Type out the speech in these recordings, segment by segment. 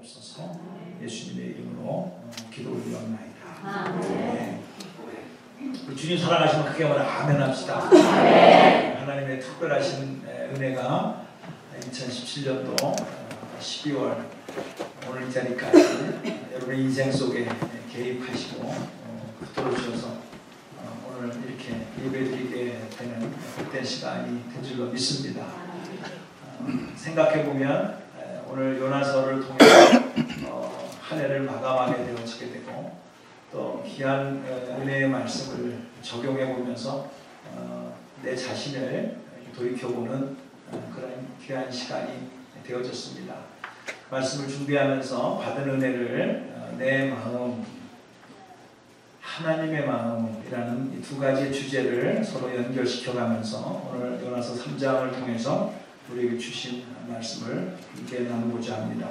주옵소서. 예수님의 이름으로 기도 올리옵나이다. 네. 우리 주님 사랑하시면 크게 한번 아멘 합시다. 하나님의 특별하신 은혜가 2017년도 12월 오늘 이 자리까지 여러분의 인생 속에 개입하시고 붙들어주셔서 오늘 이렇게 예배드리게 되는 그때 시간이 된 줄로 믿습니다. 생각해보면 오늘 요나서를 통해서 한 해를 마감하게 되어지게 되고 또 귀한 은혜의 말씀을 적용해보면서 내 자신을 돌이켜보는 그런 귀한 시간이 되어졌습니다. 말씀을 준비하면서 받은 은혜를 내 마음, 하나님의 마음이라는 이 두 가지 주제를 서로 연결시켜가면서 오늘 요나서 3장을 통해서 우리에게 주신 말씀을 함께 나누고자 합니다.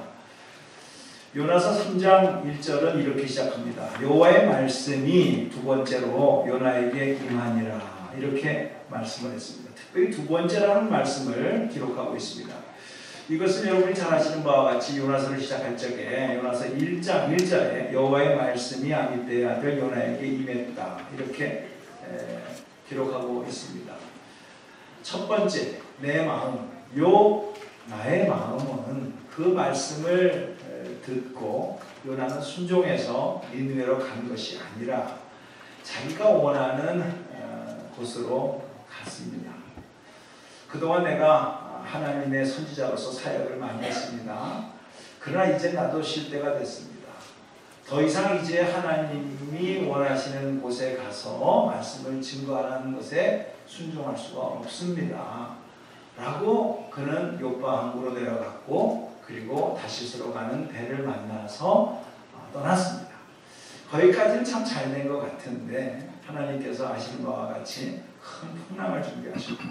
요나서 3장 1절은 이렇게 시작합니다. 여호와의 말씀이 두 번째로 요나에게 임하니라, 이렇게 말씀을 했습니다. 특별히 두 번째라는 말씀을 기록하고 있습니다. 이것은 여러분이 잘 아시는 바와 같이 요나서를 시작할 적에 요나서 1장 1절에 여호와의 말씀이 아미떼의 아들 요나에게 임했다, 이렇게 기록하고 있습니다. 첫 번째, 내 마음, 나의 마음은 그 말씀을 듣고 요나는 순종해서 니느웨로 간 것이 아니라 자기가 원하는 곳으로 갔습니다. 그동안 내가 하나님의 선지자로서 사역을 많이 했습니다. 그러나 이제 나도 쉴 때가 됐습니다. 더 이상 이제 하나님이 원하시는 곳에 가서 말씀을 증거하는 것에 순종할 수가 없습니다. 라고 그는 요파 항구로 내려갔고 그리고 다시스로 가는 배를 만나서 떠났습니다. 거기까지는 참 잘 된 것 같은데 하나님께서 아시는 바와 같이 큰 풍랑을 준비하셨고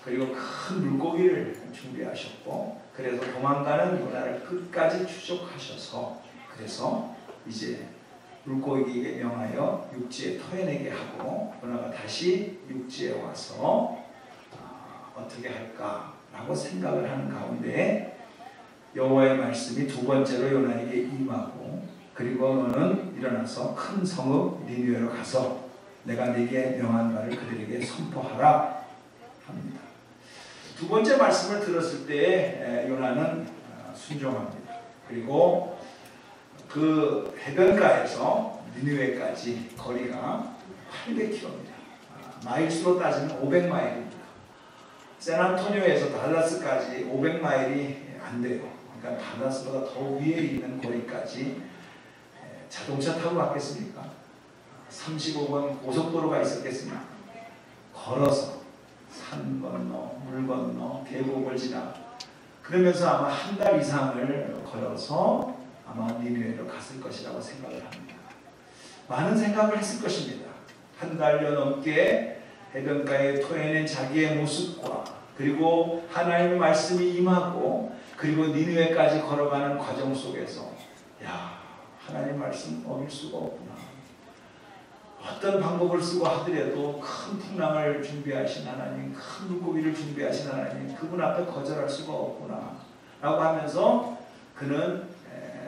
그리고 큰 물고기를 준비하셨고 그래서 도망가는 요나를 끝까지 추적하셔서 그래서 이제 물고기에게 명하여 육지에 터여내게 하고 요나가 다시 육지에 와서 어떻게 할까라고 생각을 하는 가운데 여호와의 말씀이 두 번째로 요나에게 임하고 그리고 너는 일어나서 큰 성읍 니느웨로 가서 내가 네게 명한 바를 그들에게 선포하라 합니다. 두 번째 말씀을 들었을 때 요나는 순종합니다. 그리고 그 해변가에서 니느웨까지 거리가 800km입니다. 마일수로 따지면 500마일입니다. 샌안토니오에서 달라스까지 500마일이 안 돼요. 그러니까 달라스보다 더 위에 있는 거리까지 자동차 타고 갔겠습니까? 35번 고속도로가 있었겠습니까? 걸어서 산 건너, 물 건너, 계곡을 지나 그러면서 아마 한 달 이상을 걸어서 아마 니느웨로 갔을 것이라고 생각을 합니다. 많은 생각을 했을 것입니다. 한 달여 넘게 해변가에 토해낸 자기의 모습과 그리고 하나님의 말씀이 임하고 그리고 니느웨까지 걸어가는 과정 속에서 하나님 말씀 어길 수가 없구나. 어떤 방법을 쓰고 하더라도 큰 풍랑을 준비하신 하나님, 큰 물고기를 준비하신 하나님, 그분 앞에 거절할 수가 없구나 라고 하면서 그는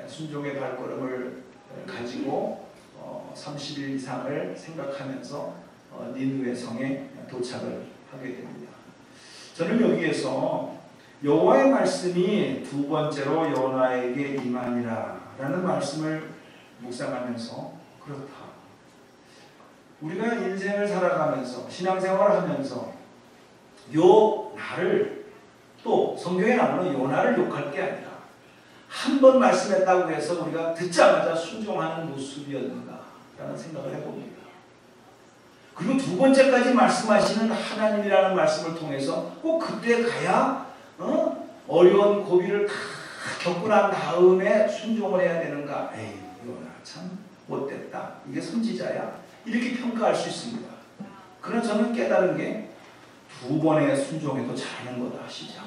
순종의 발걸음을 가지고 30일 이상을 생각하면서 니느웨 성에 도착을 하게 됩니다. 저는 여기에서 여호와의 말씀이 두 번째로 요나에게 임하니라 라는 말씀을 묵상하면서 그렇다. 우리가 인생을 살아가면서 신앙생활을 하면서 요나를 또 성경에 나오는 요나를 욕할 게 아니라 한 번 말씀했다고 해서 우리가 듣자마자 순종하는 모습이었는가 라는 생각을 해봅니다. 그리고 두 번째까지 말씀하시는 하나님이라는 말씀을 통해서 꼭 그때 가야 어려운 고비를 다 겪고 난 다음에 순종을 해야 되는가? 에이, 요나 참 못됐다. 이게 선지자야? 이렇게 평가할 수 있습니다. 그러나 저는 깨달은 게 두 번의 순종에도 잘하는 거다. 시작.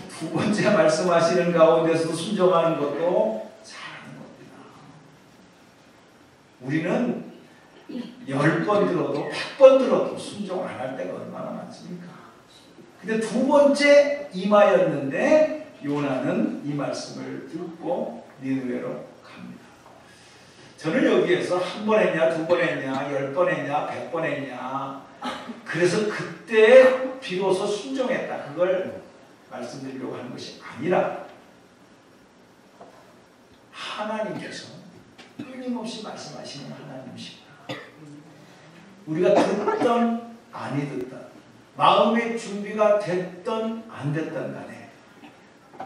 두 번째 말씀하시는 가운데서도 순종하는 것도 잘하는 겁니다. 우리는 10번 들어도 100번 들어도 순종 안 할 때가 얼마나 많습니까? 근데 두 번째 임하였는데 요나는 이 말씀을 듣고 니느웨로 갑니다. 저는 여기에서 한 번 했냐, 두 번 했냐, 10번 했냐, 100번 했냐, 그래서 그때 비로소 순종했다, 그걸 말씀드리려고 하는 것이 아니라 하나님께서 끊임없이 말씀하시는 하나님이십니다. 우리가 듣던 아니 듣던, 마음의 준비가 됐던 안 됐던 간에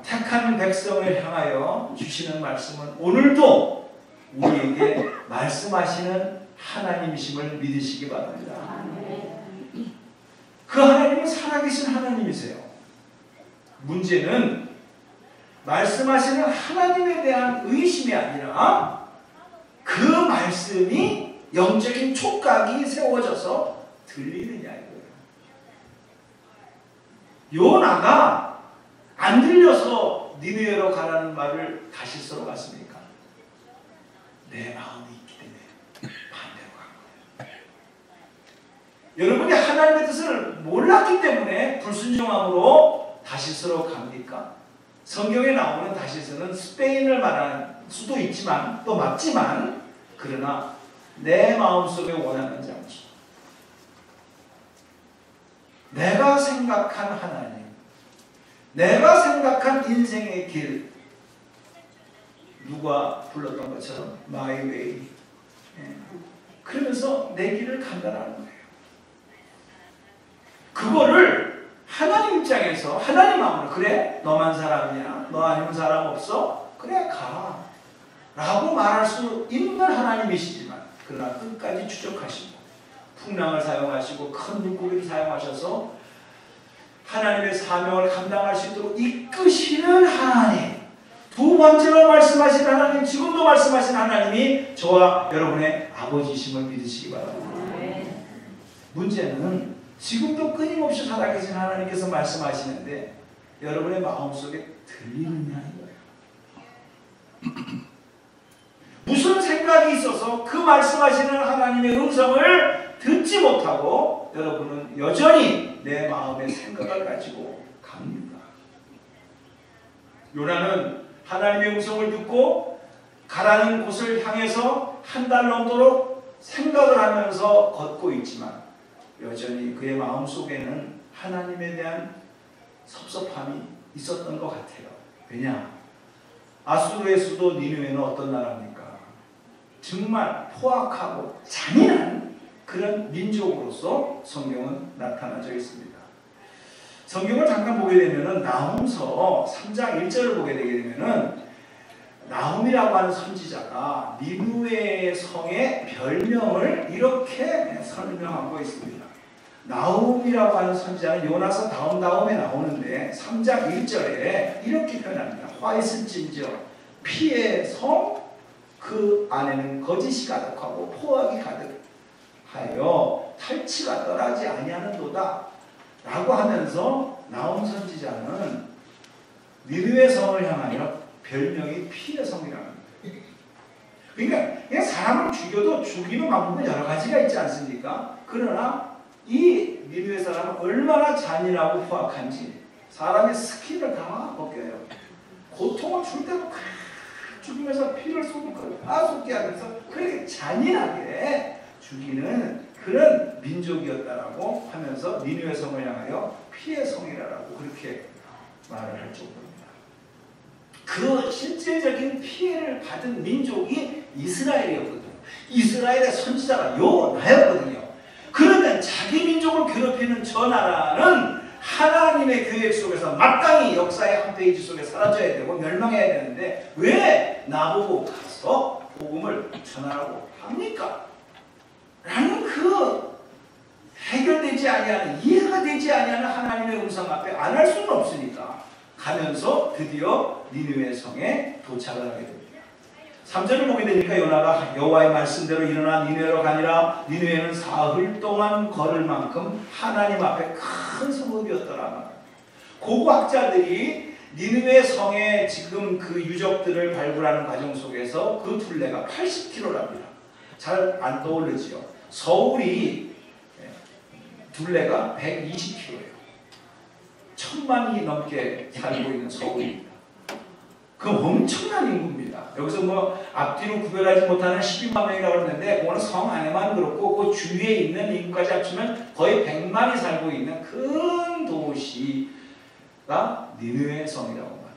택한 백성을 향하여 주시는 말씀은 오늘도 우리에게 말씀하시는 하나님이심을 믿으시기 바랍니다. 그 하나님은 살아계신 하나님이세요. 문제는 말씀하시는 하나님에 대한 의심이 아니라 그 말씀이 영적인 촉각이 세워져서 들리느냐 이거예요. 요나가 안 들려서 니느웨로 가라는 말을 다시스로 갔습니까? 내 마음이 있기 때문에 반대로 간 거예요. 여러분이 하나님의 뜻을 몰랐기 때문에 불순종함으로 다시스로 갑니까? 성경에 나오는 다시스는 스페인을 말하는 수도 있지만 또 맞지만 그러나 내 마음속에 원하는 장소, 내가 생각한 하나님, 내가 생각한 인생의 길, 누가 불렀던 것처럼 My way, 그러면서 내 길을 간다라는 거예요. 그거를 하나님 입장에서 하나님 마음으로 그래 너만 사람이냐, 너 아니면 사람 없어? 그래 가 라고 말할 수 있는 하나님이시지만 그러나 끝까지 추적하시고 풍랑을 사용하시고 큰 물고기를 사용하셔서 하나님의 사명을 감당할 수 있도록 이끄시는 하나님, 두 번째로 말씀하신 하나님, 지금도 말씀하신 하나님이 저와 여러분의 아버지심을 믿으시기 바랍니다. 문제는 지금도 끊임없이 살아계신 하나님께서 말씀하시는데 여러분의 마음속에 들리느냐 이거예요. 무슨 생각이 있어서 그 말씀하시는 하나님의 음성을 듣지 못하고 여러분은 여전히 내 마음의 생각을 가지고 갑니다. 요나는 하나님의 음성을 듣고 가라는 곳을 향해서 한 달 넘도록 생각을 하면서 걷고 있지만 여전히 그의 마음속에는 하나님에 대한 섭섭함이 있었던 것 같아요. 왜냐? 아수르의 수도 니느웨는 어떤 나라입니까? 정말 포악하고 잔인한 그런 민족으로서 성경은 나타나져 있습니다. 성경을 잠깐 보게 되면은 나훔서 3장 1절을 보게 되게 되면은 나훔이라고 하는 선지자가 니느웨 성의 별명을 이렇게 설명하고 있습니다. 나훔이라고 하는 선지자는 요나서 다음에 나오는데 3장 1절에 이렇게 표현합니다. 화 있을진저 피의 성 그 안에는 거짓이 가득하고 포악이 가득하여 탈취가 떠나지 아니하는도다 라고 하면서 나훔 선지자는 니느웨 성을 향하여 별명이 피의 성이라는 거예요. 그러니까 그냥 사람을 죽여도 죽이는 방법은 여러 가지가 있지 않습니까? 그러나 이 니느웨 사람은 얼마나 잔인하고 포악한지 사람의 스킨을 다 벗겨요. 고통을 줄 때도 죽이면서 피를 쏟고 쏟게 하면서 그렇게 잔인하게 죽이는 그런 민족이었다라고 하면서 니느웨 성을 향하여 피의 성이라고 그렇게 말을 할 정도입니다. 그 실제적인 피해를 받은 민족이 이스라엘이었거든요. 이스라엘의 선지자가 요나였거든요. 그러면 자기 민족을 괴롭히는 저 나라는 하나님의 계획 속에서 마땅히 역사의 한 페이지 속에 사라져야 되고 멸망해야 되는데 왜 나보고 가서 복음을 전하라고 합니까? 라는 그 해결되지 아니하는, 이해가 되지 아니하는 하나님의 음성 앞에 안 할 수는 없으니까 가면서 드디어 니느웨 성에 도착을 하게 됩니다. 3절을 보게 되니까 요나가 여호와의 말씀대로 일어나 니느웨로 가니라. 니느웨는 사흘 동안 걸을 만큼 하나님 앞에 큰 성읍이었더라. 고고학자들이 니느웨 성의 지금 그 유적들을 발굴하는 과정 속에서 그 둘레가 80km랍니다. 잘 안 떠오르지요. 서울이 둘레가 120km예요. 1000만이 넘게 살고 있는 서울입니다. 그 엄청난 인구입니다. 여기서 뭐 앞뒤로 구별하지 못하는 12만 명이라고 했는데 그거는 성 안에만 그렇고 그 주위에 있는 인구까지 합치면 거의 100만이 살고 있는 큰 도시가 니느웨 성이라고 말합니다.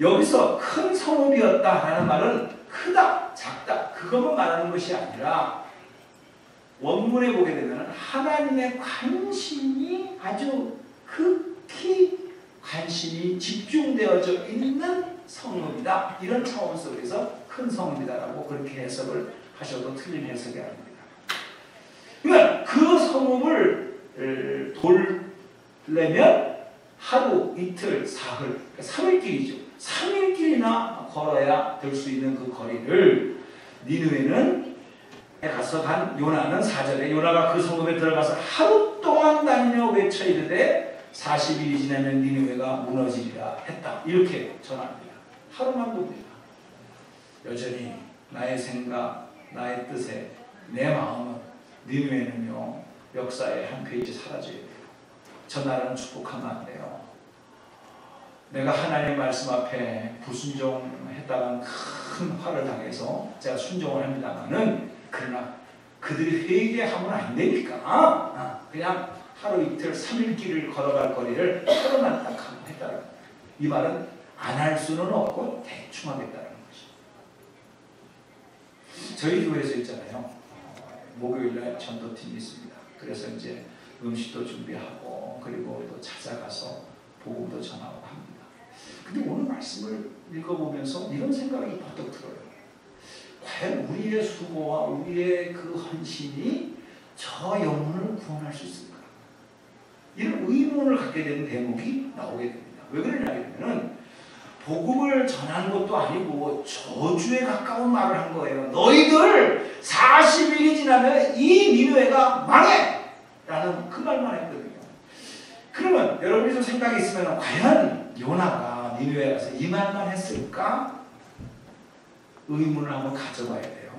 여기서 큰 성읍이었다라는 말은 크다, 작다 그것만 말하는 것이 아니라 원문에 보게 되면 하나님의 관심이 아주 극히 관심이 집중되어져 있는 성읍이다. 이런 차원 속에서 큰 성읍이다라고 그렇게 해석을 하셔도 틀린 해석이 아닙니다. 그러니까 그 성읍을 돌려면 하루, 이틀, 사흘, 3일길이죠. 3일길이나 걸어야 될 수 있는 그 거리를 니느웨는 가서 간 요나는 4절에 요나가 그 성읍에 들어가서 하루 동안 다니며 외쳐 이르되 40일이 지나면 니느웨가 무너지리라 했다. 이렇게 전합니다. 하루만 봅니다. 여전히 나의 생각, 나의 뜻에 내 마음은 니느웨는요 역사의 한 페이지 사라져야 돼요. 저 나라는 축복하면 안 돼요. 내가 하나님의 말씀 앞에 불순종했다간 큰 화를 당해서 제가 순종을 합니다만은 그러나 그들이 회개하면 안 되니까 그냥 하루 이틀 3일 길을 걸어갈 거리를 하루만 딱 하고 했다는 거예요. 이 말은 안 할 수는 없고 대충 하겠다는 것이. 저희 교회에서 있잖아요. 목요일날 전도팀이 있습니다. 그래서 이제 음식도 준비하고 그리고 또 찾아가서 복음도 전하고 합니다. 근데 오늘 말씀을 읽어보면서 이런 생각이 번뜩 들어요. 과연 우리의 수고와 우리의 그 헌신이 저 영혼을 구원할 수 있을까? 이런 의문을 갖게 되는 대목이 나오게 됩니다. 왜 그러냐 하면 복음을 전하는 것도 아니고 저주에 가까운 말을 한 거예요. 너희들 40일이 지나면 이 니느웨가 망해! 라는 그 말만 했거든요. 그러면 여러분이 좀 생각이 있으면 과연 요나가 니느웨에 가서 이 말만 했을까? 의문을 한번 가져봐야 돼요.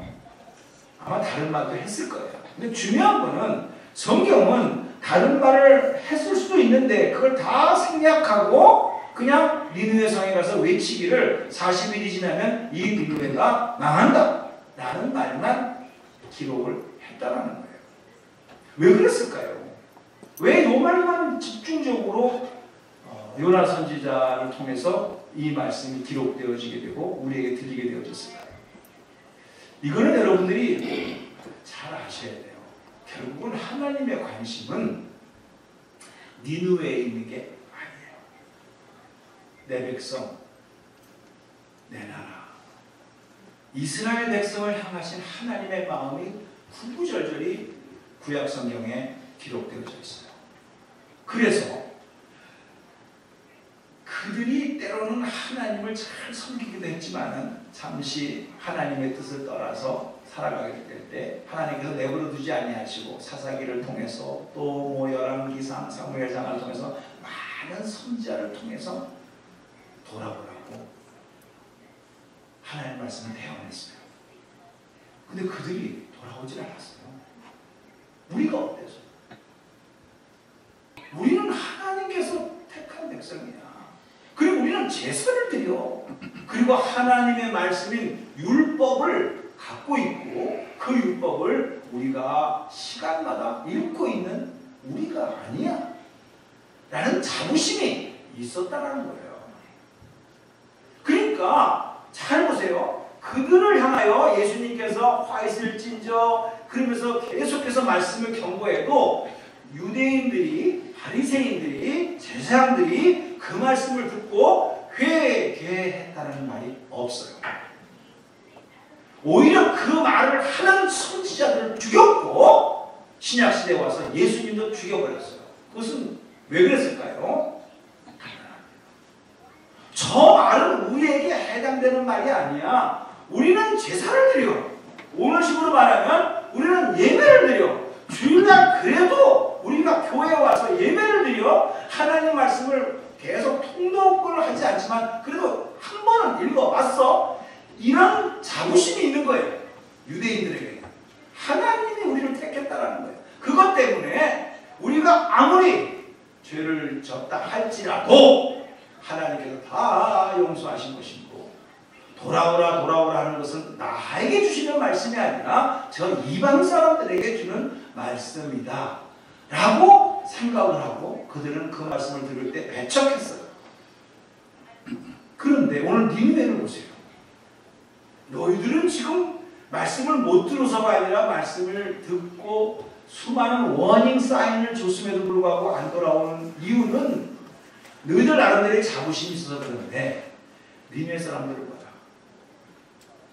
아마 다른 말도 했을 거예요. 근데 중요한 거는 성경은 다른 말을 했을 수도 있는데 그걸 다 생략하고 그냥 니느웨 성에 가서 외치기를 40일이 지나면 이 니느웨가 망한다 라는 말만 기록을 했다라는 거예요. 왜 그랬을까요? 왜 이 말만 집중적으로 요나 선지자를 통해서 이 말씀이 기록되어지게 되고 우리에게 들리게 되어졌을까요? 이거는 여러분들이 잘 아셔야 돼요. 결국은 하나님의 관심은 니느웨에 있는 게 아니에요. 내 백성, 내 나라, 이스라엘 백성을 향하신 하나님의 마음이 구구절절히 구약 성경에 기록되어져 있어요. 그래서 그들이 때로는 하나님을 잘 섬기기도 했지만은 잠시 하나님의 뜻을 떠나서 살아가게 될 때 하나님께서 내버려 두지 아니하시고 사사기를 통해서 또 뭐 열왕기상, 사무엘상을 통해서 많은 선지자를 통해서 돌아보라고 하나님 말씀을 대언했어요. 근데 그들이 돌아오질 않았어요. 우리가 어때서? 우리는 하나님께서 택한 백성이야. 그리고 우리는 제사를 드려. 그리고 하나님의 말씀인 율법을 갖고 있고 그 율법을 우리가 시간마다 읽고 있는 우리가 아니야 라는 자부심이 있었다는 거예요. 그러니까 잘 보세요. 그들을 향하여 예수님께서 화 있을진저 그러면서 계속해서 말씀을 경고해도 유대인들이 바리새인들이 제사장들이 그 말씀을 듣고 회개했다는 말이 없어요. 오히려 그 말을 하는 선지자들을 죽였고 신약시대에 와서 예수님도 죽여버렸어요. 그것은 왜 그랬을까요? 저 말은 우리에게 해당되는 말이 아니야. 우리는 제사를 드려. 오늘식으로 말하면 우리는 예배를 드려. 주일날 그래도 우리가 교회에 와서 예배를 드려 하나님 말씀을 계속 통독을 하지 않지만 그래도 한 번은 읽어봤어. 이런 자부심이 있는 거예요. 유대인들에게. 하나님이 우리를 택했다라는 거예요. 그것 때문에 우리가 아무리 죄를 졌다 할지라도 하나님께서 다 용서하신 것이고, 돌아오라 돌아오라 하는 것은 나에게 주시는 말씀이 아니라 저 이방 사람들에게 주는 말씀이다 라고 생각을 하고 그들은 그 말씀을 들을 때 배척했어요. 그런데 오늘 니느웨를 보세요. 너희들은 지금 말씀을 못 들어서가 아니라 말씀을 듣고 수많은 워닝 사인을 줬음에도 불구하고 안 돌아오는 이유는 너희들 나름대로의 자부심이 있어서 그런데, 니느웨 사람들을 봐라.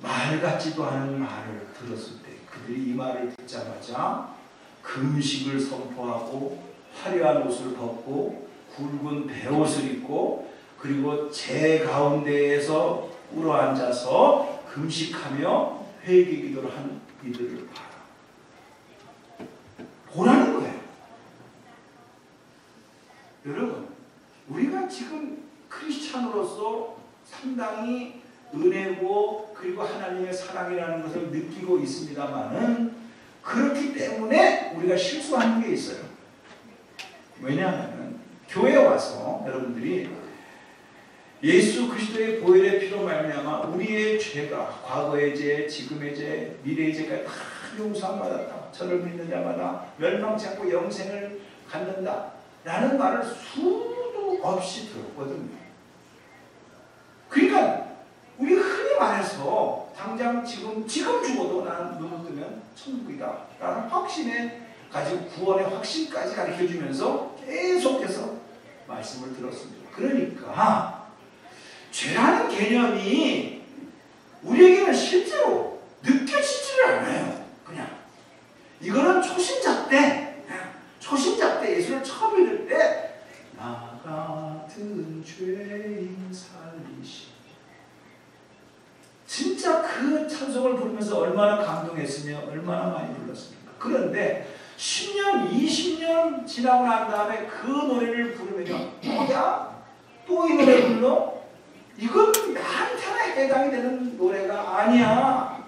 말 같지도 않은 말을 들었을 때 그들이 이 말을 듣자마자 금식을 선포하고 화려한 옷을 벗고 굵은 베옷을 입고 그리고 제 가운데에서 울어앉아서 금식하며 회개 기도를 한 이들을 봐라. 보라는 거예요. 여러분, 우리가 지금 크리스찬으로서 상당히 은혜고 그리고 하나님의 사랑이라는 것을 느끼고 있습니다만은 그렇기 때문에 우리가 실수하는 게 있어요. 왜냐하면 교회에 와서 여러분들이 예수 그리스도의 보혈의 피로 말미암아 우리의 죄가 과거의 죄, 지금의 죄, 미래의 죄가 다 용서받았다. 저를 믿는 자마다 멸망치 않고 영생을 갖는다 라는 말을 수도 없이 들었거든요. 그러니까 우리 흔히 말해서 당장 지금 죽어도 나는 눈을 뜨면 천국이다 라는 확신에 가지고 구원의 확신까지 가르쳐주면서 계속해서 말씀을 들었습니다. 그러니까 죄라는 개념이 우리에게는 실제로 느껴지지를 않아요. 그냥 이거는 초신자 때 예수를 처음 믿을 때 나 같은 죄인 살리시, 진짜 그 찬송을 부르면서 얼마나 감동했으며 얼마나 많이 불렀습니까? 그런데 10년, 20년 지나고 난 다음에 그 노래를 부르면요, 뭐야? 또 이 노래 불러? 이건 나한테나 해당이 되는 노래가 아니야.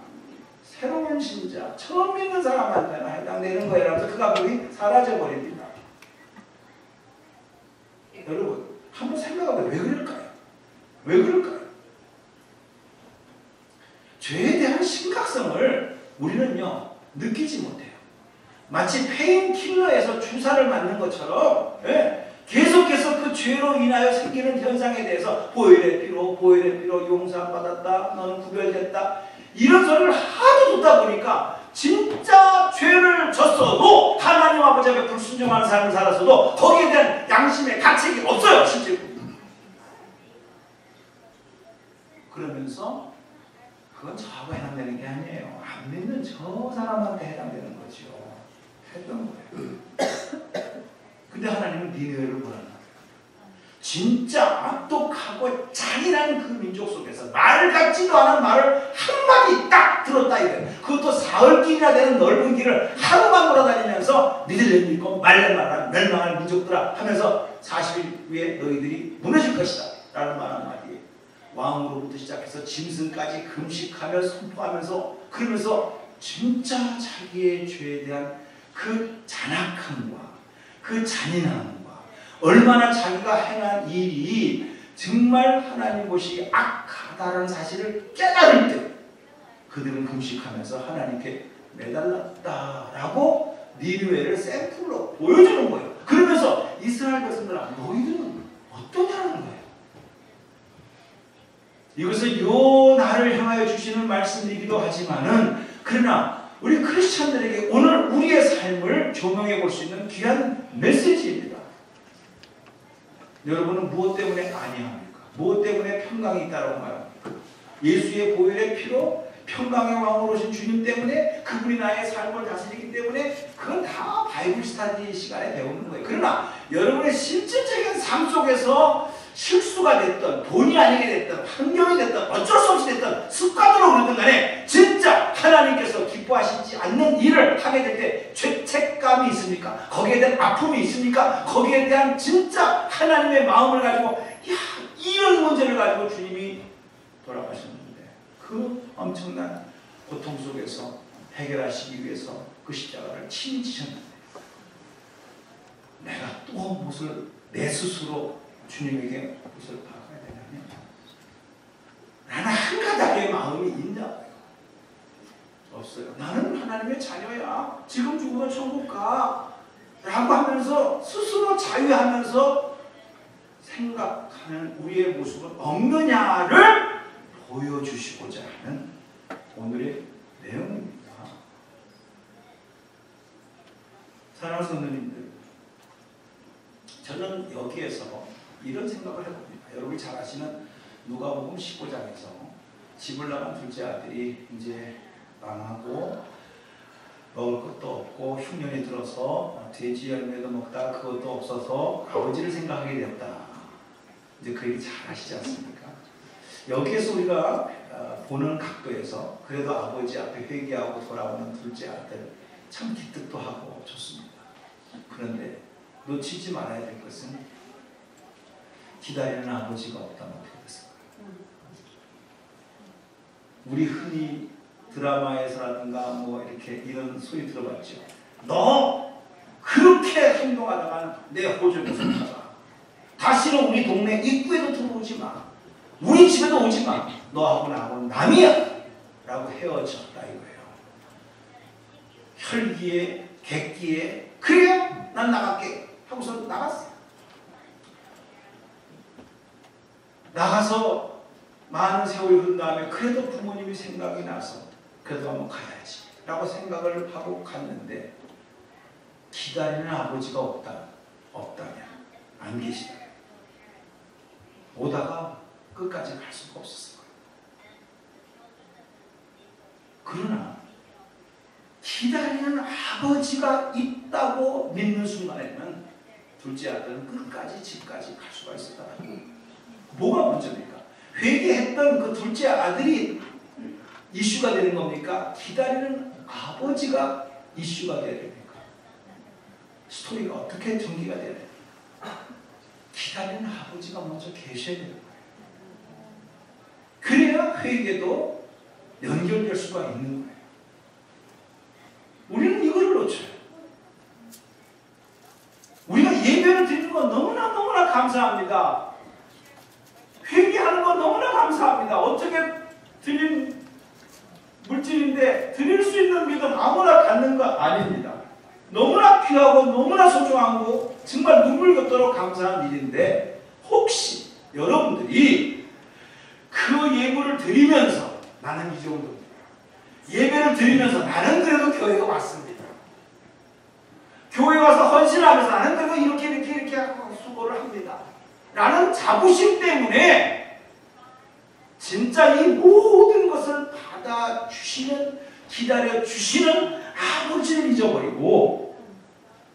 새로운 신자, 처음 믿는 사람한테나 해당되는 거야 라면서 그 감동이 사라져버립니다. 여러분, 한번 생각해보세요. 왜 그럴까요? 왜 그럴까요? 죄에 대한 심각성을 우리는요 느끼지 못해요. 마치 페인킬러에서 주사를 맞는 것처럼 계속해서 그 죄로 인하여 생기는 현상에 대해서 보혈의 피로 용서받았다, 너는 구별됐다, 이런 소리를 하도 듣다 보니까 진짜 죄를 졌어도 하나님 아버지 앞에 불순종하는 삶을 살았어도 거기에 대한 양심의 가책이 없어요. 실제로. 그러면서 그건 저하고 해당되는 게 아니에요. 안 믿는 저 사람한테 해당되는 거죠. 했던 거예요. 근데 하나님은 니느웨를 보라는 진짜 악독하고 잔인한 그 민족 속에서 말 같지도 않은 말을 한마디 딱 들었다 이거예요. 그것도 사흘길이나 되는 넓은 길을 하루만 돌아다니면서 니들 믿고 말레말한 멸망할 민족들아 하면서 40일 후에 너희들이 무너질 것이다 라는 말 한마디에 왕으로부터 시작해서 짐승까지 금식하며 선포하면서 그러면서 진짜 자기의 죄에 대한 그 잔악함과 그 잔인함과 얼마나 자기가 행한 일이 정말 하나님 것이 악하다는 사실을 깨달을 때 그들은 금식하면서 하나님께 매달랐다라고 니느웨를 샘플로 보여주는 거예요. 그러면서 이스라엘 백성들아 너희들은 어떠냐는 거예요. 이것은 요 나를 향하여 주시는 말씀이기도 하지만은 그러나 우리 크리스찬들에게 오늘 우리의 삶을 조명해 볼 수 있는 귀한 메시지입니다. 여러분은 무엇 때문에 안위합니까? 무엇 때문에 평강이 있다고 말합니까? 예수의 보혈의 피로 평강의 왕으로 오신 주님 때문에 그분이 나의 삶을 다스리기 때문에 그건 다 바이블 스터디 시간에 배우는 거예요. 그러나 여러분의 실질적인 삶 속에서 실수가 됐던 본의 아니게 됐던 환경이 됐던 어쩔 수 없이 됐던 습관으로 그러든 간에 진짜 하나님께서 기뻐하시지 않는 일을 하게 될 때 죄책감이 있습니까? 거기에 대한 아픔이 있습니까? 거기에 대한 진짜 하나님의 마음을 가지고 이런 문제를 가지고 주님이 돌아가셨는데 그 엄청난 고통 속에서 해결하시기 위해서 그 십자가를 친히 지셨는데 내가 또 무엇을 내 스스로 주님에게 무엇을 바라야 되냐면 하나님의 자녀야. 지금 죽으면 천국 가. 라고 하면서 스스로 자유하면서 생각하는 우리의 모습은 없느냐를 보여주시고자 하는 오늘의 내용입니다. 사랑하는 성도님들, 저는 여기에서 이런 생각을 해봅니다. 여러분이 잘 아시는 누가복음 15장에서 집을 나간 둘째 아들이 이제 망하고 먹을 것도 없고 흉년이 들어서 돼지 열매도 먹다가 그것도 없어서 아버지를 생각하게 되었다. 이제 그 얘기 잘 아시지 않습니까? 여기에서 우리가 보는 각도에서 그래도 아버지 앞에 회개하고 돌아오는 둘째 아들 참 기특도 하고 좋습니다. 그런데 놓치지 말아야 될 것은 기다리는 아버지가 없다면 어떻게 됐을까요? 우리 흔히 드라마에서라든가 뭐 이렇게 이런 소리 들어봤죠. 너 그렇게 행동하다가 내 호적에 속하다. 다시는 우리 동네 입구에도 들어오지 마. 우리 집에도 오지 마. 너하고 나하고는 남이야. 라고 헤어졌다 이거예요. 혈기에 객기에 그래요? 난 나갈게. 하고서 나갔어요. 나가서 많은 세월이 흐른 다음에 그래도 부모님이 생각이 나서 그래도 한번 가야지 라고 생각을 하고 갔는데 기다리는 아버지가 없다면 안 계시다면 오다가 끝까지 갈 수가 없었을 거예요. 그러나 기다리는 아버지가 있다고 믿는 순간에는 둘째 아들은 끝까지 집까지 갈 수가 있었다. 뭐가 문제입니까? 회개했던 그 둘째 아들이 이슈가 되는 겁니까? 기다리는 아버지가 이슈가 되어야 됩니까? 스토리가 어떻게 전개가 되어야 됩니까? 기다리는 아버지가 먼저 계셔야 되는 거예요. 그래야 회개도 연결될 수가 있는 거예요. 우리는 이거를 놓쳐요. 우리가 예배를 드리는 건 너무나 감사합니다. 회개하는 건 너무나 감사합니다. 어떻게 드린 물질인데 드릴 수 있는 믿음 아무나 갖는 거 아닙니다. 너무나 귀하고 너무나 소중하고 정말 눈물 겹도록 감사한 일인데 혹시 여러분들이 그 예물을 드리면서 나는 이 정도입니다. 예배를 드리면서 나는 그래도 교회가 왔습니다. 교회 와서 헌신하면서 나는 그래도 이렇게 하고 수고를 합니다. 라는 자부심 때문에 진짜 이 모든 것을 받아주시는 기다려주시는 아버지를 잊어버리고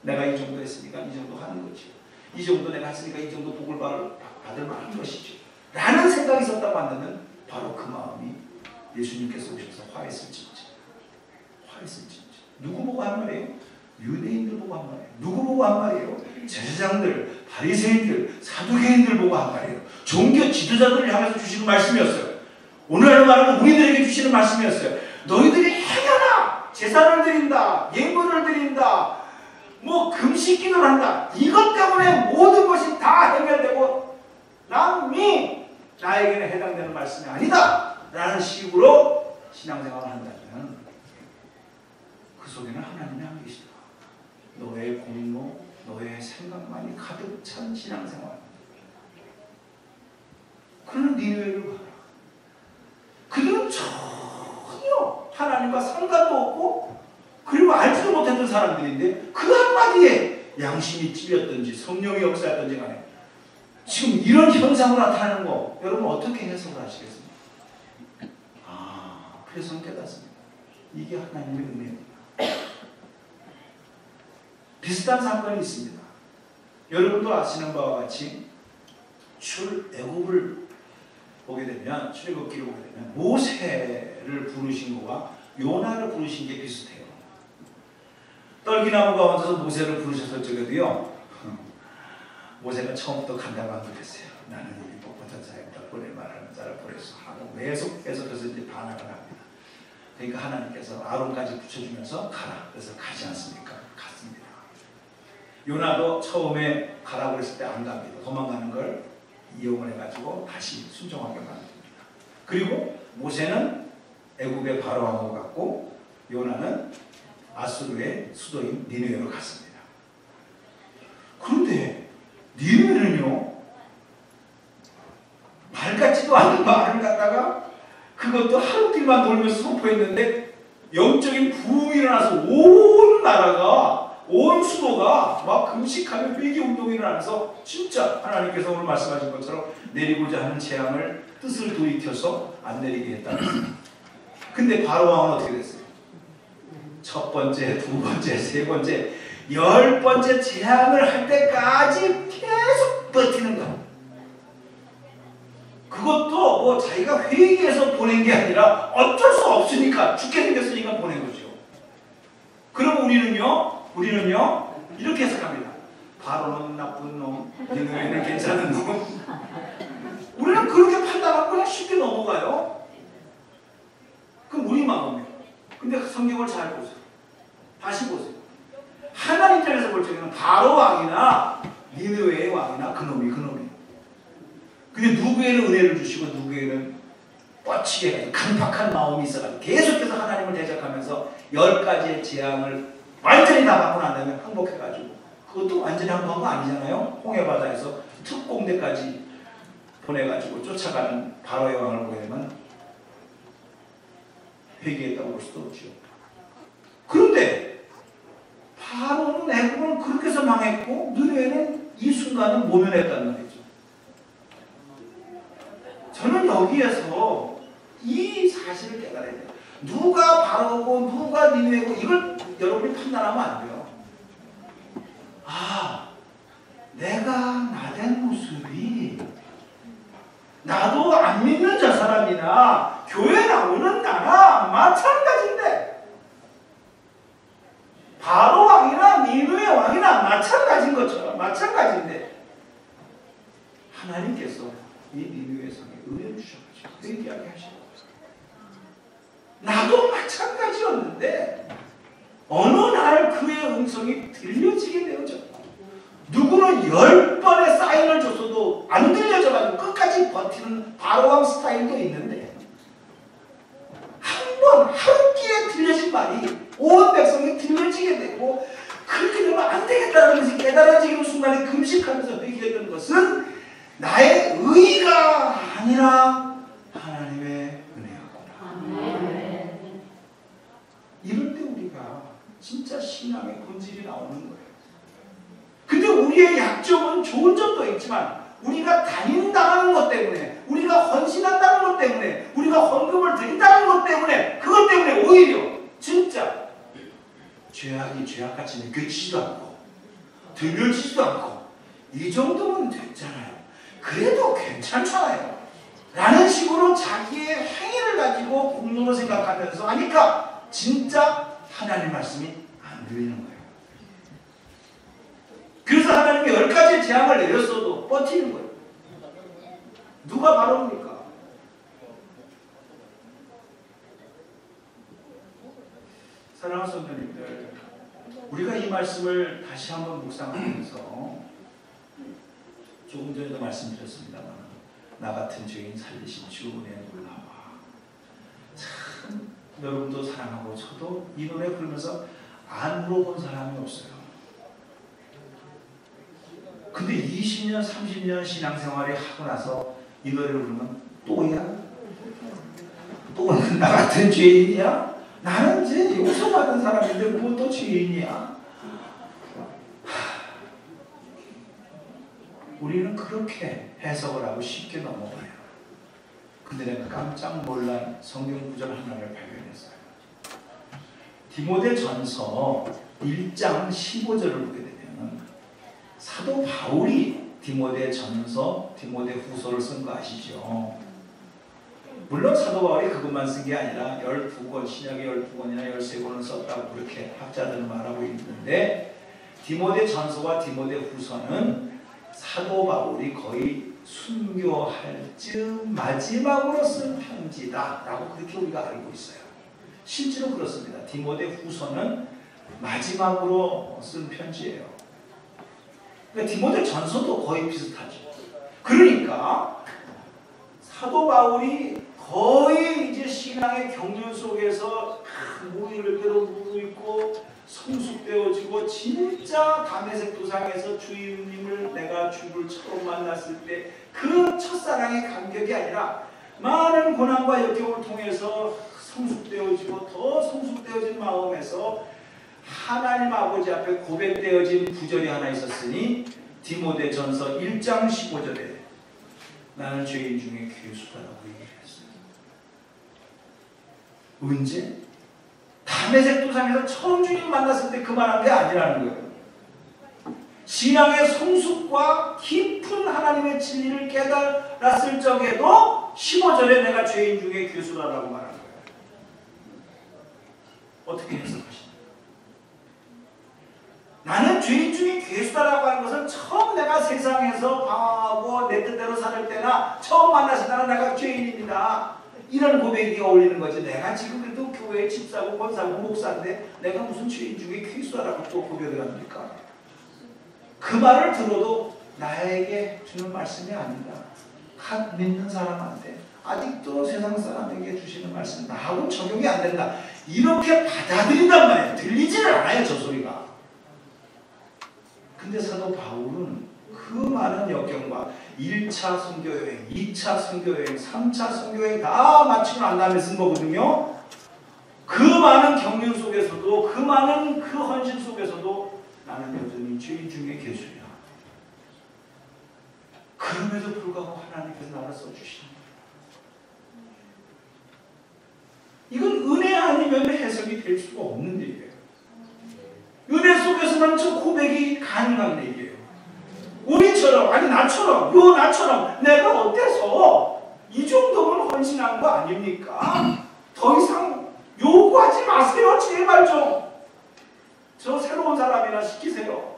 내가 이 정도 했으니까 이 정도 하는 거지. 이 정도 내가 했으니까 이 정도 복을 받을 만한 것이죠. 라는 생각이 있었다고 한다면 바로 그 마음이 예수님께서 오셔서 화했을진지. 누구 보고 한 말이에요? 유대인들 보고 한 말이에요. 누구 보고 한 말이에요? 제사장들, 바리새인들, 사두개인들 보고 한 말이에요. 종교 지도자들을 향해서 주시는 말씀이었어요. 오늘 말은 우리들에게 주시는 말씀이었어요. 너희들이 행여나 제사를 드린다, 예물을 드린다, 뭐 금식기도를 한다. 이것 때문에 모든 것이 다 해결되고 남이 나에게는 해당되는 말씀이 아니다. 라는 식으로 신앙생활을 한다면 그 속에는 하나님이 안 계시다. 너의 공로, 너의 생각만이 가득 찬 신앙생활. 그런 니느웨를 봐라. 그들은 전혀 하나님과 상관도 없고 그리고 알지도 못했던 사람들인데 그 한마디에 양심이 찔렸든지 성령이 역사했든지 간에 지금 이런 현상으로 나타나는 거 여러분 어떻게 해석을 하시겠습니까? 그래서 깨닫습니다. 이게 하나님의 은혜입니다. 비슷한 사건이 있습니다. 여러분도 아시는 바와 같이 출애굽을 보게 되면 출애굽기를 보게 되면 모세를 부르신 거와 요나를 부르신 게 비슷해요. 떨기나무 가운데서 모세를 부르셔서 저기도요. 모세가 처음부터 간다고 안 그랬어요. 나는 이 복보전 사역다 보내 말하는 자를 보내서 하고 계속해서 이제 반항을 합니다. 그러니까 하나님께서 아론까지 붙여주면서 가라. 그래서 가지 않습니까? 갔습니다. 요나도 처음에 가라고 했을 때 안 갑니다. 도망가는 걸 이용을 해가지고 다시 순종하게 만듭니다. 그리고 모세는 애굽의 바로왕으로 갔고 요나는 아수르의 수도인 니느웨로 갔습니다. 그런데 니느웨는요, 말 같지도 않은 말을 갖다가 그것도 하루길만 돌면서 선포했는데 영적인 부흥이 일어나서 온 나라가, 온 수도가 막 금식하며 회개운동이 일어나면서 진짜 하나님께서 오늘 말씀하신 것처럼 내리고자 하는 재앙을 뜻을 돌이켜서 안 내리게 했다는 거예요. 근데 바로 왕은 어떻게 됐어요? 첫 번째, 두 번째, 세 번째, 10번째 재앙을 할 때까지 계속 버티는 거예요. 그것도 뭐 자기가 회개해서 보낸 게 아니라 어쩔 수 없으니까, 죽게 생겼으니까 보낸 거죠. 그럼 우리는요 이렇게 해석합니다. 바로는 나쁜 놈, 니느웨는 괜찮은 놈. 우리는 그렇게 판단하고 그냥 쉽게 넘어가요. 그럼 우리 마음이에요. 근데 성경을 잘 보세요. 다시 보세요. 하나님 입장에서 볼 적에는 바로 왕이나 니느웨의 왕이나 그놈이. 근데 누구에는 은혜를 주시고 누구에는 뻗치게 강팍한 마음이 있어가지고 계속해서 하나님을 대적하면서 10가지의 재앙을 완전히 다 받고 난 다음에 항복해가지고, 그것도 완전히 항복한 거 아니잖아요. 홍해바다에서 특공대까지 보내가지고 쫓아가는 바로의 왕을 보게 되면 회개했다고 볼 수도 없죠. 그런데 바로는 애국은 그렇게 해서 망했고 니느웨는 이 순간은 모면했다는 말이죠. 저는 여기에서 이 사실을 깨달아야 돼요. 누가 바로고 누가 니느웨고 이걸 여러분이 판단하면 안 돼요. 아, 내가 나된 모습이, 나도 안 믿는 저 사람이나 교회 나오는 나랑 마찬가지인데, 바로 왕이나 니느웨 왕이나 마찬가지인 것처럼 마찬가지인데, 하나님께서 이 니느웨 성에 은혜를 주셔가지고 회개하게 하시고, 나도 마찬가지였는데 어느 날 그의 음성이 들려지게 되어졌고, 누구는 10번의 사인을 줬어도 안 들려져가지고 끝까지 버티는 바로왕 스타일도 있는데, 한 번 하루길에 들려진 말이 온 백성이 들려지게 되고, 그렇게 되면 안 되겠다는 것이 깨달아지는 순간에 금식하면서 회개했던 것은 나의 의가 아니라 하나님의 은혜였구나. 이럴 때 우리가 진짜 신앙의 본질이 나오는 거예요. 근데 우리의 약점은 좋은 점도 있지만, 우리가 단임당하는 것 때문에, 우리가 헌신한다는 것 때문에, 우리가 헌금을 드린다는 것 때문에, 그것 때문에 오히려 진짜 죄악이 죄악같이 느껴지지도 않고 들려지지도 않고, 이 정도면 됐잖아요, 그래도 괜찮잖아요 라는 식으로 자기의 행위를 가지고 공로로 생각하면서 하니까 진짜 하나님 말씀이 안 들리는 거예요. 그래서 하나님이 10가지의 재앙을 내렸어도 버티는 거예요. 누가 바로입니까? 사랑하는 성도님들, 우리가 이 말씀을 다시 한번 묵상하면서, 조금 전에도 말씀드렸습니다만, 나 같은 죄인 살리신 주 은혜 놀라워. 참 여러분도 사랑하고 저도 이 노래 부르면서 안 물어본 사람이 없어요. 근데 20년, 30년 신앙생활을 하고 나서 이 노래를 부르면 또야? 또 나 같은 죄인이야? 나는 이제 용서받은 사람인데 뭐 또 죄인이야? 우리는 그렇게 해석을 하고 쉽게 넘어가요. 근데 내가 깜짝 놀란 성경 구절 하나를 발견했어요. 디모데전서 1장 15절을 보게 되면 사도 바울이 디모데전서, 디모데후서를 쓴 거 아시죠? 물론 사도 바울이 그것만 쓴 게 아니라 12권, 신약의 12권이나 13권을 썼다고 그렇게 학자들은 말하고 있는데, 디모데전서와 디모데후서는 사도 바울이 거의 순교할 즈음 마지막으로 쓴 편지다 라고 그렇게 우리가 알고 있어요. 실제로 그렇습니다. 디모데후서는 마지막으로 쓴 편지예요. 그러니까 디모데전서도 거의 비슷하죠. 그러니까 사도 바울이 거의 이제 신앙의 경륜 속에서 무일대로 무르익고 성숙되어지고 진짜 다메섹 도상에서 주님을 내가 주를 처음 만났을 때 그 첫사랑의 감격이 아니라 많은 고난과 역경을 통해서 성숙되어지고 더 성숙되어진 마음에서 하나님 아버지 앞에 고백되어진 구절이 하나 있었으니 디모데전서 1장 15절에 나는 죄인 중에 괴수다라고 얘기했어요. 언제? 다메섹 도상에서 처음 주님 만났을 때 그 말한 게 아니라는 거예요. 신앙의 성숙과 깊은 하나님의 진리를 깨달았을 적에도 15절에 내가 죄인 중에 괴수다라고 말한 거예요. 어떻게 해석하십니까? 나는 죄인 중에 괴수다라고 하는 것은 처음 내가 세상에서 방황하고 내 뜻대로 살 때나 처음 만났을 때는 내가 죄인입니다. 이런 고백이 어울리는 거지. 내가 지금 그래도 교회 집사고 권사고 목사인데 내가 무슨 죄인 중에 괴수다라고 또 고백을 합니까? 그 말을 들어도 나에게 주는 말씀이 아니다. 각 믿는 사람한테 아직도 세상 사람에게 주시는 말씀 나하고 적용이 안 된다. 이렇게 받아들인단 말이에요. 들리지는 않아요, 저 소리가. 근데 사도 바울은 그 많은 역경과 1차 선교여행, 2차 선교여행, 3차 선교여행 다 마치고 난 다음에 쓴 거거든요. 그 많은 경륜 속에서도 그 많은 그 헌신 속에서도 나는 여전히 죄인 중에 괴수야. 그럼에도 불구하고 하나님께서 나를 써주시는 이건 은혜 아니면 해석이 될 수가 없는 얘기예요. 은혜 속에서만 저 고백이 가능한 얘기예요. 우리처럼, 아니 나처럼, 나처럼 내가 어때서 이 정도면 헌신한 거 아닙니까? 더 이상 요구하지 마세요. 제발 좀. 저 새로운 사람이나 시키세요.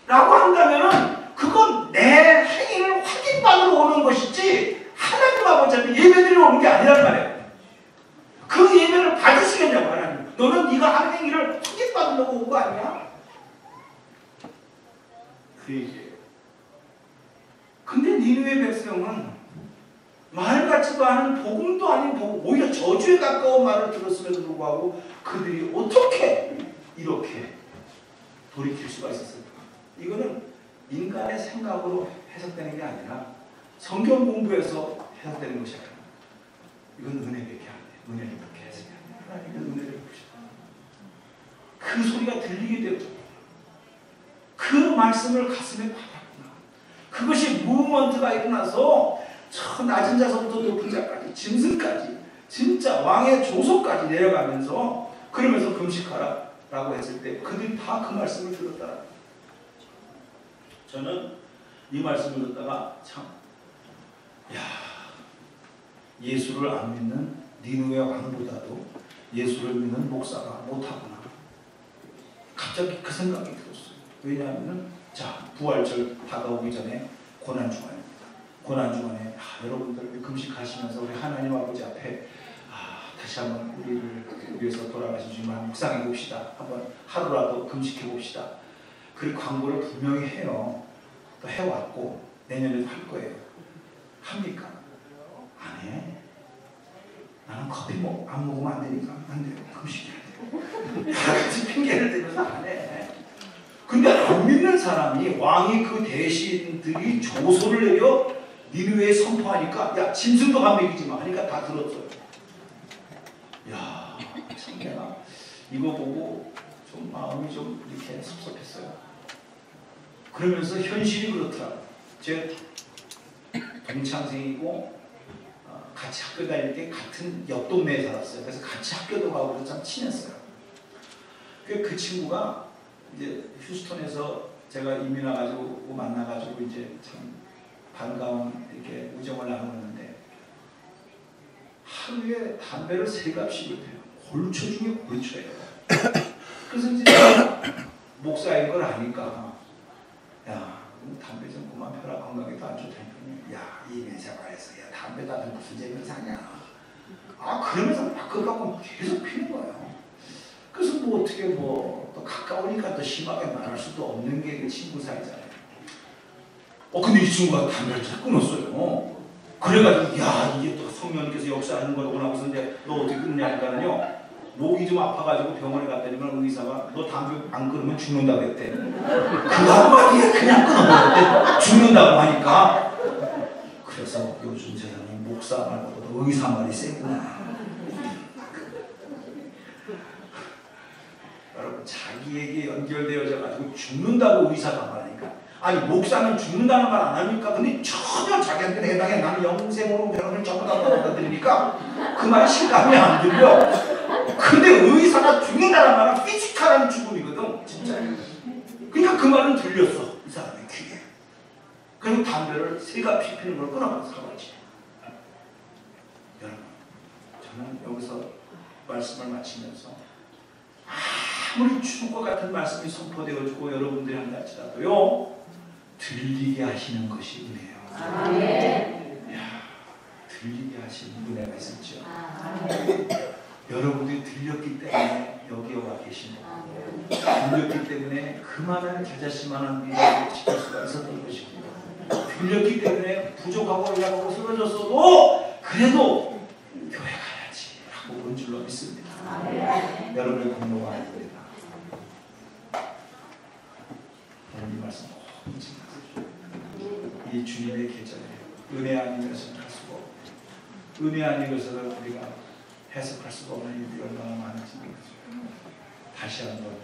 라고 한다면은 그건 내 행위를 확인받으러 오는 것이지 하나님 아버지한테 예배드리러 오는 게 아니란 말이에요. 그 예배를 받으시겠냐고 하나님. 너는 네가 한 행위를 확인받으려고 온 거 아니야? 그 얘기예요. 근데 니느웨 백성은 말 같지도 않은 복음도 아닌 복음, 오히려 저주에 가까운 말을 들었음에도 불구하고 그들이 어떻게 이렇게 돌이킬 수가 있었을까? 이거는 인간의 생각으로 해석되는 게 아니라 성경 공부에서 해석되는 것이 아니라 이건 은혜밖에 안 돼. 은혜를 그렇게 해석이 안 돼. 하나님의 은혜를 보시다. 그 소리가 들리게 되고 그 말씀을 가슴에 박았구나. 그것이 무브먼트가 일어나서 저 낮은 자서부터 높은 자까지 짐승까지 진짜 왕의 조소까지 내려가면서 그러면서 금식하라 라고 했을 때 그들이 다 그 말씀을 들었다. 저는 이 말씀을 듣다가 참 예수를 안 믿는 니느웨 왕보다도 예수를 믿는 목사가 못하구나. 갑자기 그 생각이 들었어요. 왜냐하면 부활절 다가오기 전에 고난주간입니다. 고난주간에 여러분들 금식하시면서 우리 하나님 아버지 앞에 다시 한번 우리를 위해서 돌아가신 주님을 묵상해 봅시다. 한번 하루라도 금식해 봅시다. 그 광고를 분명히 해요. 또 해왔고 내년에도 할 거예요. 합니까? 안 해. 나는 커피 안 먹으면 안 되니까 안 돼요. 금식해야 돼요. 여러 가지 핑계를 대면서 안 해. 근데 안 믿는 사람이 왕이 그 대신들이 조소를 내려 니느웨에 선포하니까 야 짐승도 안 먹이지 마 하니까 다 들었어요. 참 내가 이거 보고 좀 마음이 좀 이렇게 섭섭했어요. 그러면서 현실이 그렇더라고요. 제 동창생이고 같이 학교 다닐 때 같은 옆 동네에 살았어요. 그래서 같이 학교도 가고 그래서 참 친했어요. 그 친구가 이제 휴스턴에서 제가 이민 와가지고 만나가지고 이제 참 반가운 이렇게 우정을 나누는데 하루에 담배를 3갑씩을 피워요. 골초 중에 골초예요. 그래서 이제 목사인 걸 아니까 야 담배 좀 그만 펴라. 건강에도 안 좋다니까. 야 이민 생활에서 야 담배 다들 무슨 재미를 사냐. 그러면서 막 그거 갖고 계속 피는 거예요. 그래서 뭐 어떻게 또 가까우니까 또 심하게 말할 수도 없는 게 그 친구 사이잖아요. 근데 이 친구가 담배를 잘 끊었어요. 그래가지고 야 이게 또 성령님께서 역사하는 걸 원하고서 이제 너 어떻게 끊냐니까는요. 목이 좀 아파가지고 병원에 갔더니만 의사가 너 담배 안 끊으면 죽는다고 했대. 그 한마디에 그냥 끊어버렸대. 죽는다고 하니까. 그래서 요즘 세상에 목사 말보다도 의사 말이 세구나. 여러분 자기에게 연결되어져 가지고 죽는다고 의사가 말하니까 아니 목사는 죽는다는 말 안 합니까? 근데 전혀 자기한테 해당해. 나는 영생으로 병원을 전부 다 받아들이니까 그 말이 실감이 안 들려. 근데 의사가 죽는다는 말은 피지컬한 죽음이거든 진짜. 그러니까 그 말은 들렸어 이 사람의 귀에. 그리고 담배를 새가 피피는 걸 끊어버려서 가버리지. 여러분 저는 여기서 말씀을 마치면서 아무리 죽을 것 같은 말씀이 선포되어지고 여러분들이 한다할지라도요 들리게 하시는 것이 은혜예요. 들리게 하시는 은혜가 있었죠. 여러분들이 들렸기 때문에 여기 와 계신 거예요. 들렸기 때문에 그만한 겨자씨만한 믿음을 지킬 수가 있었던 것입니다. 들렸기 때문에 부족하고 연약하고 쓰러졌어도 그래도 교회 가야지 하고 온 줄로 믿습니다. 여러분의 공로가 아닙니다. 오늘 이 말씀 꼭 잊지 이 주님의 계절에 은혜 아닌 것은 할 수가 없고 은혜 아닌 것을 우리가 해석할 수가 없는 일이 얼마나 많은지 다시 한번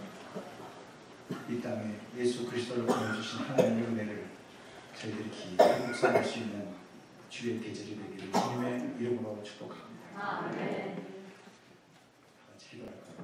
이 땅에 예수 그리스도를 보내주신 하나님의 은혜를 저희들이 깊이 묵상할 수 있는 주의 계절이 되기를 주님의 이름으로 축복합니다. 같이 기도할까요?